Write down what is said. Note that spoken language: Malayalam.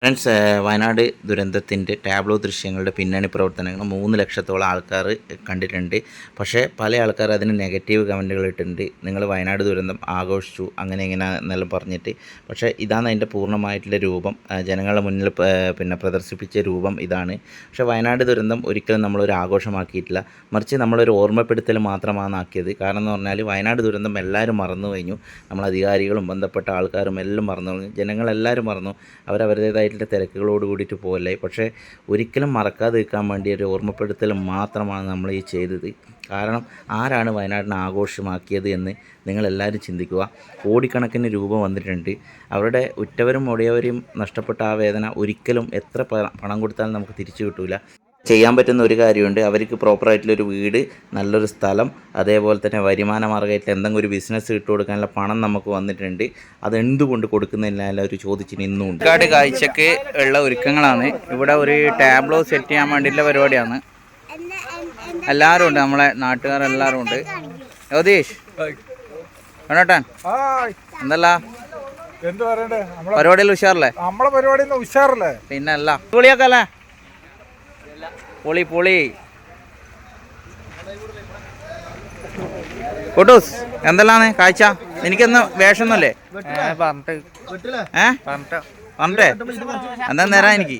ഫ്രണ്ട്സ്, വയനാട് ദുരന്തത്തിൻ്റെ ടാബ്ലോ ദൃശ്യങ്ങളുടെ പിന്നണി പ്രവർത്തനങ്ങൾ 3 ലക്ഷത്തോളം ആൾക്കാർ കണ്ടിട്ടുണ്ട്. പക്ഷേ പല ആൾക്കാർ അതിന് നെഗറ്റീവ് കമൻറ്റുകൾ ഇട്ടിട്ടുണ്ട്. നിങ്ങൾ വയനാട് ദുരന്തം ആഘോഷിച്ചു അങ്ങനെ ഇങ്ങനെ എന്നെല്ലാം പറഞ്ഞിട്ട്. പക്ഷേ ഇതാണ് അതിൻ്റെ പൂർണ്ണമായിട്ടുള്ള രൂപം, ജനങ്ങളുടെ മുന്നിൽ പ്രദർശിപ്പിച്ച രൂപം ഇതാണ്. പക്ഷേ വയനാട് ദുരന്തം ഒരിക്കലും നമ്മളൊരു ആഘോഷമാക്കിയിട്ടില്ല, മറിച്ച് നമ്മളൊരു ഓർമ്മപ്പെടുത്തൽ മാത്രമാണ് ആക്കിയത്. കാരണം എന്ന് പറഞ്ഞാൽ വയനാട് ദുരന്തം എല്ലാവരും മറന്നു കഴിഞ്ഞു. നമ്മൾ അധികാരികളും ബന്ധപ്പെട്ട ആൾക്കാരും എല്ലാം മറന്നു കഴിഞ്ഞു, ജനങ്ങളെല്ലാവരും മറന്നു. അവരവരുടേതായിട്ടുള്ള തിരക്കുകളോട് കൂടിയിട്ട് പോകല്ലേ. പക്ഷേ ഒരിക്കലും മറക്കാതെ നിൽക്കാൻ വേണ്ടി ഒരു ഓർമ്മപ്പെടുത്തൽ മാത്രമാണ് നമ്മൾ ഈ ചെയ്തത്. കാരണം ആരാണ് വയനാടിനെ ആഘോഷമാക്കിയത് എന്ന് നിങ്ങളെല്ലാവരും ചിന്തിക്കുക. കോടിക്കണക്കിന് രൂപ വന്നിട്ടുണ്ട്. അവരുടെ ഉറ്റവരും ഒടിയവരും നഷ്ടപ്പെട്ട ആ വേദന ഒരിക്കലും എത്ര പണം കൊടുത്താലും നമുക്ക് തിരിച്ചു കിട്ടില്ല. ചെയ്യാൻ പറ്റുന്ന ഒരു കാര്യമുണ്ട്, അവർക്ക് പ്രോപ്പറായിട്ടുള്ളൊരു വീട്, നല്ലൊരു സ്ഥലം, അതേപോലെ തന്നെ വരുമാന മാർഗ്ഗമായിട്ട് എന്തെങ്കിലും ഒരു ബിസിനസ് ഇട്ട് കൊടുക്കാനുള്ള പണം നമുക്ക് വന്നിട്ടുണ്ട്. അതെന്തുകൊണ്ട് കൊടുക്കുന്നില്ല ഒരു ചോദിച്ചിന് ഇന്നും ഉണ്ട്. കാട് കാഴ്ചക്ക് ഉള്ള ഒരുക്കങ്ങളാണ്. ഇവിടെ ഒരു ടാബ്ലോ സെറ്റ് ചെയ്യാൻ വേണ്ടിയിട്ടുള്ള പരിപാടിയാണ്. എല്ലാവരും ഉണ്ട്, നമ്മളെ നാട്ടുകാരെല്ലാവരും ഉണ്ട്. ജ്യോതീഷ് കണ്ടോട്ടാൻ എന്തല്ല പരിപാടിയിൽ ഉഷാറല്ലേ? നമ്മളെ പരിപാടി ഉഷാറല്ലേ? പിന്നെ അല്ല പൊളിയൊക്കെ അല്ലേ? പൊളി പൊളി. കൂട്ടൂസ് എന്തെല്ലാന്ന് കാഴ്ച? എനിക്കൊന്ന് വേഷമൊന്നുമല്ലേ പറഞ്ഞിട്ടേ എന്താ നേരം എനിക്ക്